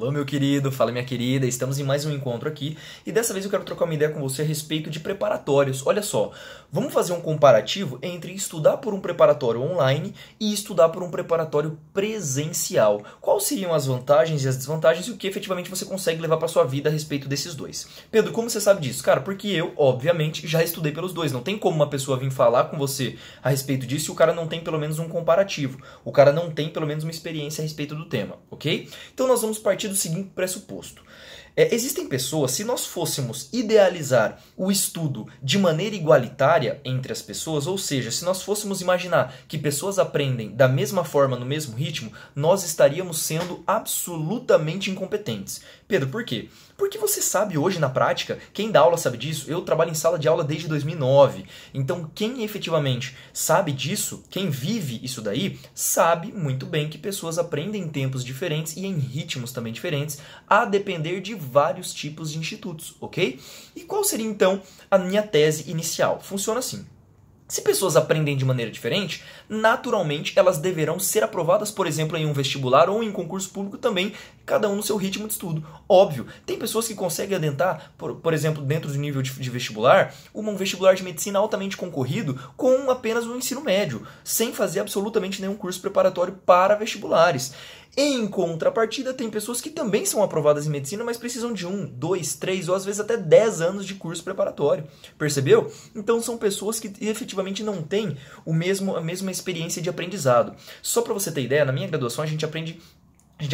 Alô, meu querido, fala minha querida, estamos em mais um encontro aqui e dessa vez eu quero trocar uma ideia com você a respeito de preparatórios. Olha só, vamos fazer um comparativo entre estudar por um preparatório online e estudar por um preparatório presencial. Quais seriam as vantagens e as desvantagens e o que efetivamente você consegue levar para sua vida a respeito desses dois? Pedro, como você sabe disso? Cara, porque eu, obviamente, já estudei pelos dois. Não tem como uma pessoa vir falar com você a respeito disso e o cara não tem pelo menos um comparativo. O cara não tem pelo menos uma experiência a respeito do tema, ok? Então nós vamos partir do seguinte pressuposto. Existem pessoas, se nós fôssemos idealizar o estudo de maneira igualitária entre as pessoas, ou seja, se nós fôssemos imaginar que pessoas aprendem da mesma forma, no mesmo ritmo, nós estaríamos sendo absolutamente incompetentes. Pedro, por quê? Porque você sabe hoje na prática, quem dá aula sabe disso, eu trabalho em sala de aula desde 2009, então quem efetivamente sabe disso, quem vive isso daí, sabe muito bem que pessoas aprendem em tempos diferentes e em ritmos também diferentes, a depender de vários tipos de institutos, ok? E qual seria então a minha tese inicial? Funciona assim. Se pessoas aprendem de maneira diferente, naturalmente elas deverão ser aprovadas, por exemplo, em um vestibular ou em concurso público também, cada um no seu ritmo de estudo. Óbvio, tem pessoas que conseguem adentrar, por exemplo, dentro do nível de vestibular, um vestibular de medicina altamente concorrido com apenas um ensino médio, sem fazer absolutamente nenhum curso preparatório para vestibulares. Em contrapartida, tem pessoas que também são aprovadas em medicina, mas precisam de 1, 2, 3 ou às vezes até 10 anos de curso preparatório. Percebeu? Então são pessoas que efetivamente não têm a mesma experiência de aprendizado. Só para você ter ideia, na minha graduação a gente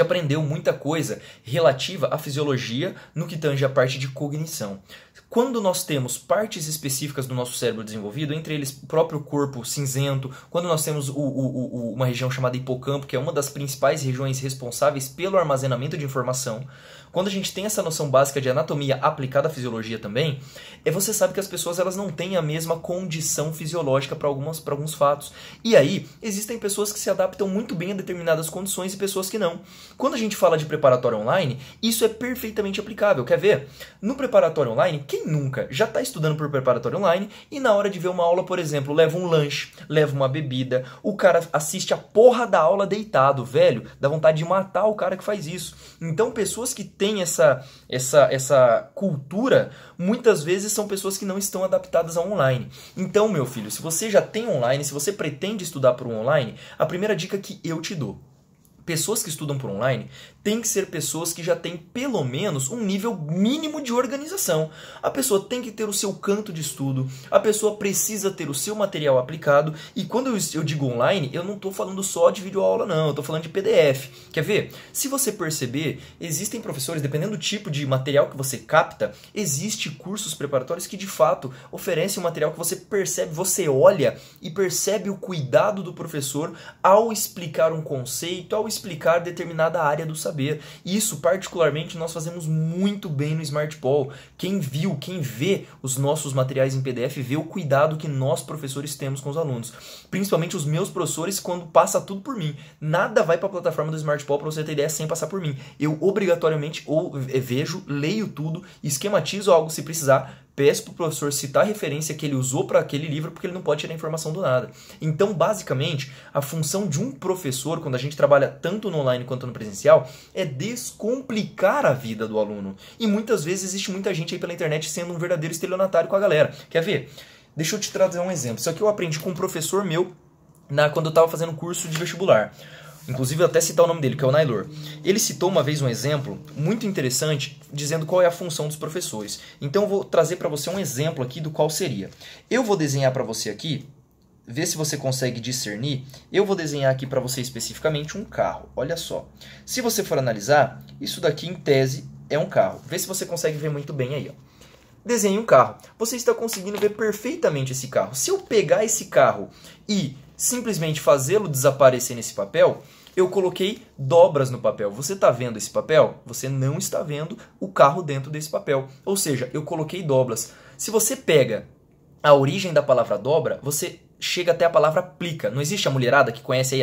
aprendeu muita coisa relativa à fisiologia no que tange a parte de cognição. Quando nós temos partes específicas do nosso cérebro desenvolvido, entre eles o próprio corpo cinzento, quando nós temos uma região chamada hipocampo, que é uma das principais regiões responsáveis pelo armazenamento de informação, quando a gente tem essa noção básica de anatomia aplicada à fisiologia também, você sabe que as pessoas elas não têm a mesma condição fisiológica para alguns fatos. E aí, existem pessoas que se adaptam muito bem a determinadas condições e pessoas que não. Quando a gente fala de preparatório online, isso é perfeitamente aplicável. Quer ver? No preparatório online, quem nunca já está estudando por preparatório online e na hora de ver uma aula, por exemplo, leva um lanche, leva uma bebida, o cara assiste a porra da aula deitado, velho, dá vontade de matar o cara que faz isso. Então, pessoas que têm essa cultura, muitas vezes são pessoas que não estão adaptadas ao online. Então, meu filho, se você já tem online, se você pretende estudar por um online, a primeira dica que eu te dou: pessoas que estudam por online tem que ser pessoas que já têm pelo menos um nível mínimo de organização. A pessoa tem que ter o seu canto de estudo, a pessoa precisa ter o seu material aplicado, e quando eu digo online, eu não estou falando só de videoaula não, eu estou falando de PDF. Quer ver? Se você perceber, existem professores, dependendo do tipo de material que você capta, existe cursos preparatórios que de fato oferecem um material que você percebe, você olha e percebe o cuidado do professor ao explicar um conceito, ao explicar determinada área do saber. Isso, particularmente, nós fazemos muito bem no SmartPol. Quem vê os nossos materiais em PDF, vê o cuidado que nós, professores, temos com os alunos. Principalmente os meus professores, quando passa tudo por mim. Nada vai para a plataforma do SmartPol, para você ter ideia, sem passar por mim. Eu, obrigatoriamente, vejo, leio tudo, esquematizo algo se precisar, peço para o professor citar a referência que ele usou para aquele livro, porque ele não pode tirar informação do nada. Então, basicamente, a função de um professor, quando a gente trabalha tanto no online quanto no presencial, é descomplicar a vida do aluno. E muitas vezes existe muita gente aí pela internet sendo um verdadeiro estelionatário com a galera. Quer ver? Deixa eu te trazer um exemplo. Isso aqui eu aprendi com um professor meu quando eu estava fazendo curso de vestibular. Inclusive, eu até citar o nome dele, que é o Nailor. Ele citou uma vez um exemplo muito interessante, dizendo qual é a função dos professores. Então, eu vou trazer para você um exemplo aqui do qual seria. Eu vou desenhar para você aqui, ver se você consegue discernir. Eu vou desenhar aqui para você especificamente um carro. Olha só. Se você for analisar, isso daqui, em tese, é um carro. Vê se você consegue ver muito bem aí, ó. Desenhe um carro. Você está conseguindo ver perfeitamente esse carro. Se eu pegar esse carro e simplesmente fazê-lo desaparecer nesse papel, eu coloquei dobras no papel. Você está vendo esse papel? Você não está vendo o carro dentro desse papel. Ou seja, eu coloquei dobras. Se você pega a origem da palavra dobra, você chega até a palavra plica. Não existe a mulherada que conhece aí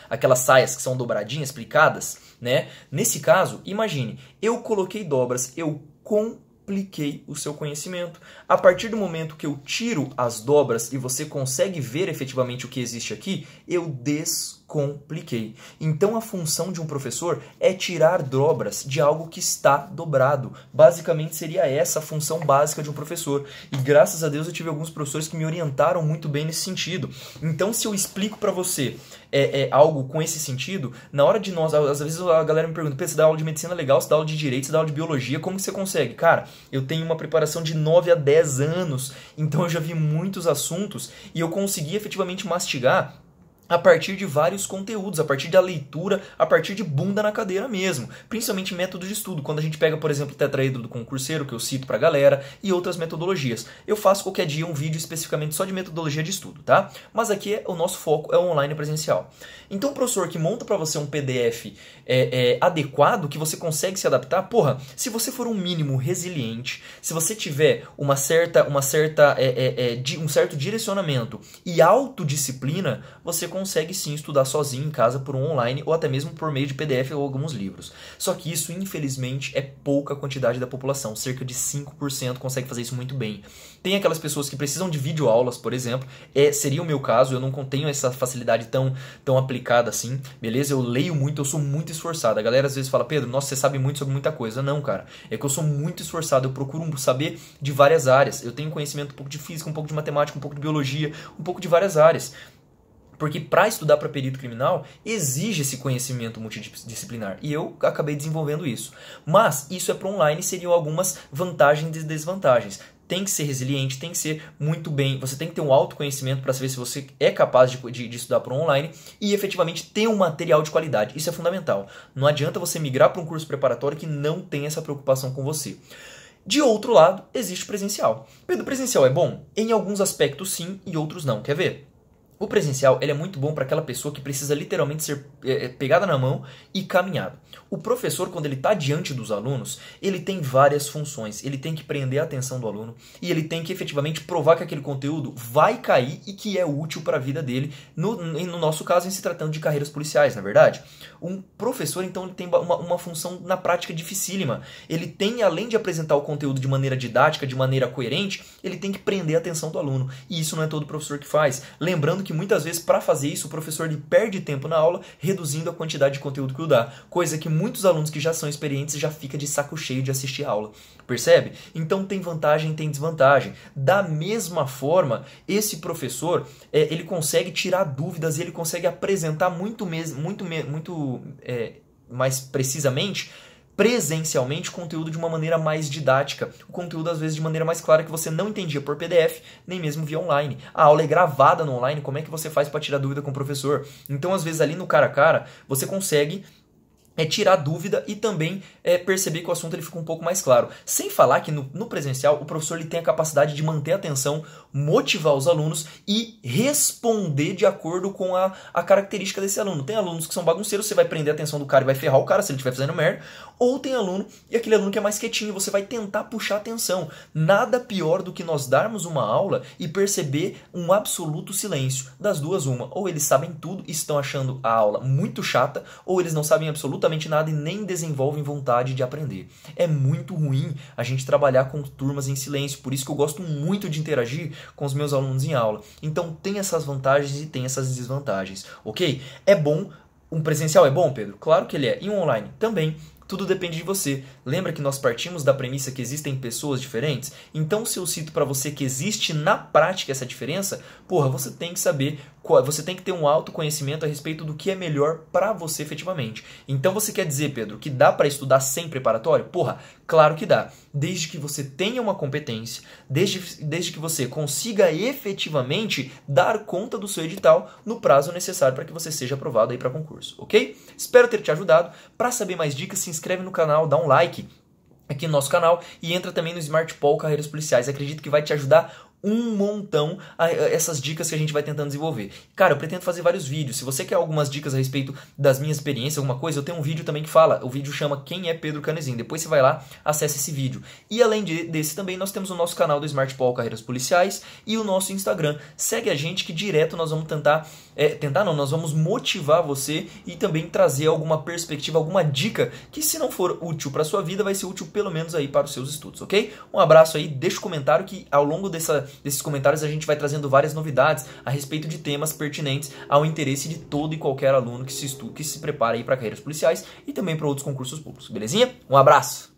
aquelas saias que são dobradinhas, plicadas, né? Nesse caso, imagine, eu coloquei dobras, eu compliquei o seu conhecimento. A partir do momento que eu tiro as dobras e você consegue ver efetivamente o que existe aqui, eu descomplico descompliquei. Então a função de um professor é tirar dobras de algo que está dobrado. Basicamente seria essa a função básica de um professor. E graças a Deus eu tive alguns professores que me orientaram muito bem nesse sentido. Então se eu explico para você algo com esse sentido, na hora de nós, às vezes a galera me pergunta, você dá aula de medicina legal, você dá aula de direito, você dá aula de biologia, como que você consegue? Cara, eu tenho uma preparação de 9 a 10 anos, então eu já vi muitos assuntos e eu consegui efetivamente mastigar a partir de vários conteúdos, a partir da leitura, a partir de bunda na cadeira mesmo. Principalmente método de estudo. Quando a gente pega, por exemplo, o tetraedro do concurseiro, que eu cito pra galera, e outras metodologias. Eu faço qualquer dia um vídeo especificamente só de metodologia de estudo, tá? Mas aqui o nosso foco é o online presencial. Então o professor que monta pra você um PDF adequado, que você consegue se adaptar, porra, se você for um mínimo resiliente, se você tiver um certo direcionamento e autodisciplina, você consegue sim estudar sozinho em casa por um online ou até mesmo por meio de PDF ou alguns livros. Só que isso, infelizmente, é pouca quantidade da população. Cerca de 5% consegue fazer isso muito bem. Tem aquelas pessoas que precisam de videoaulas, por exemplo. Seria o meu caso, eu não tenho essa facilidade tão aplicada assim, beleza? Eu leio muito, eu sou muito esforçado. A galera às vezes fala, Pedro, nossa, você sabe muito sobre muita coisa. Não, cara. É que eu sou muito esforçado, eu procuro saber de várias áreas. Eu tenho conhecimento um pouco de física, um pouco de matemática, um pouco de biologia, um pouco de várias áreas. Porque para estudar para perito criminal, exige esse conhecimento multidisciplinar. E eu acabei desenvolvendo isso. Mas isso é para online, seriam algumas vantagens e desvantagens. Tem que ser resiliente, tem que ser muito bem. Você tem que ter um autoconhecimento para saber se você é capaz de estudar para online e efetivamente ter um material de qualidade. Isso é fundamental. Não adianta você migrar para um curso preparatório que não tem essa preocupação com você. De outro lado, existe o presencial. Pedro, presencial é bom? Em alguns aspectos sim, e outros não. Quer ver? O presencial ele é muito bom para aquela pessoa que precisa literalmente ser pegada na mão e caminhado. O professor, quando ele está diante dos alunos, ele tem várias funções. Ele tem que prender a atenção do aluno e ele tem que efetivamente provar que aquele conteúdo vai cair e que é útil para a vida dele, no nosso caso, em se tratando de carreiras policiais, na verdade. Um professor, então, ele tem uma função na prática dificílima. Ele tem, além de apresentar o conteúdo de maneira didática, de maneira coerente, ele tem que prender a atenção do aluno. E isso não é todo professor que faz. Lembrando que muitas vezes, para fazer isso, o professor ele perde tempo na aula, reduzindo a quantidade de conteúdo que o dá. Coisa que muitos alunos que já são experientes já fica de saco cheio de assistir a aula. Percebe? Então tem vantagem e tem desvantagem. Da mesma forma, esse professor ele consegue tirar dúvidas e ele consegue apresentar muito mais precisamente presencialmente o conteúdo de uma maneira mais didática, o conteúdo às vezes de maneira mais clara que você não entendia por PDF, nem mesmo via online. A aula é gravada no online, como é que você faz para tirar dúvida com o professor? Então às vezes ali no cara a cara você consegue tirar dúvida e também perceber que o assunto ele fica um pouco mais claro. Sem falar que no presencial o professor ele tem a capacidade de manter a atenção, motivar os alunos e responder de acordo com a característica desse aluno. Tem alunos que são bagunceiros, você vai prender a atenção do cara e vai ferrar o cara se ele estiver fazendo merda. Ou tem aluno, e aquele aluno que é mais quietinho, você vai tentar puxar a atenção. Nada pior do que nós darmos uma aula e perceber um absoluto silêncio. Das duas, uma. Ou eles sabem tudo e estão achando a aula muito chata, ou eles não sabem absolutamente nada e nem desenvolvem vontade de aprender. É muito ruim a gente trabalhar com turmas em silêncio, por isso que eu gosto muito de interagir com os meus alunos em aula. Então tem essas vantagens e tem essas desvantagens, ok? É bom, um presencial é bom, Pedro? Claro que ele é. E um online também. Tudo depende de você. Lembra que nós partimos da premissa que existem pessoas diferentes? Então, se eu cito para você que existe na prática essa diferença, porra, você tem que saber, você tem que ter um autoconhecimento a respeito do que é melhor para você efetivamente. Então, você quer dizer, Pedro, que dá para estudar sem preparatório? Porra, claro que dá. Desde que você tenha uma competência, desde que você consiga efetivamente dar conta do seu edital no prazo necessário para que você seja aprovado aí para concurso, ok? Espero ter te ajudado. Para saber mais dicas, se inscreve no canal, dá um like aqui no nosso canal e entra também no Smart Poll Carreiras Policiais. Acredito que vai te ajudar um montão essas dicas que a gente vai tentando desenvolver. Cara, eu pretendo fazer vários vídeos. Se você quer algumas dicas a respeito das minhas experiências, alguma coisa, eu tenho um vídeo também que fala. O vídeo chama Quem é Pedro Canezinho. Depois você vai lá, acessa esse vídeo. E além desse também, nós temos o nosso canal do Smart Poll Carreiras Policiais e o nosso Instagram. Segue a gente que direto nós vamos nós vamos motivar você e também trazer alguma perspectiva, alguma dica que se não for útil para sua vida, vai ser útil pelo menos aí para os seus estudos, ok? Um abraço aí, deixa um comentário que ao longo dessa desses comentários a gente vai trazendo várias novidades a respeito de temas pertinentes ao interesse de todo e qualquer aluno que se prepara aí para carreiras policiais e também para outros concursos públicos. Belezinha? Um abraço!